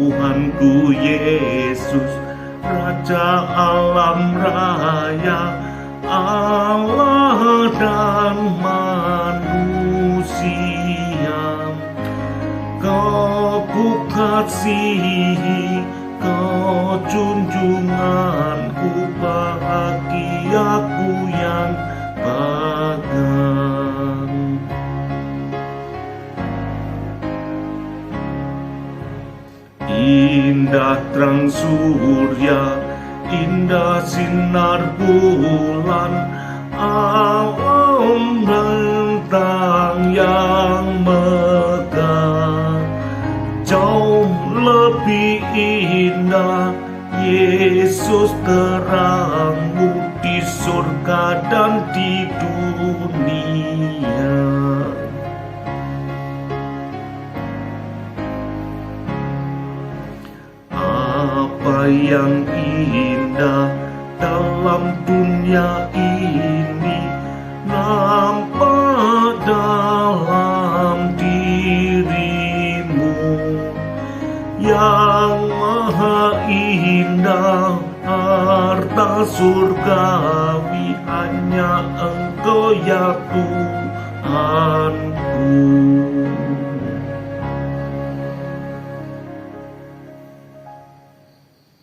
Tuhanku Yesus, Raja alam raya, Allah dan manusia. Kau ku kasihi, Kau junjunganku, bahagiaku yang bagan. Indah terang surya, indah sinar bulan, alam bentang yang megah. Jauh lebih indah Yesus terangmu di surga dan di dunia. Apa yang indah dalam dunia ini nampak dalam dirimu. Yang maha indah harta surgawi, hanya Engkau ya Tuhanku.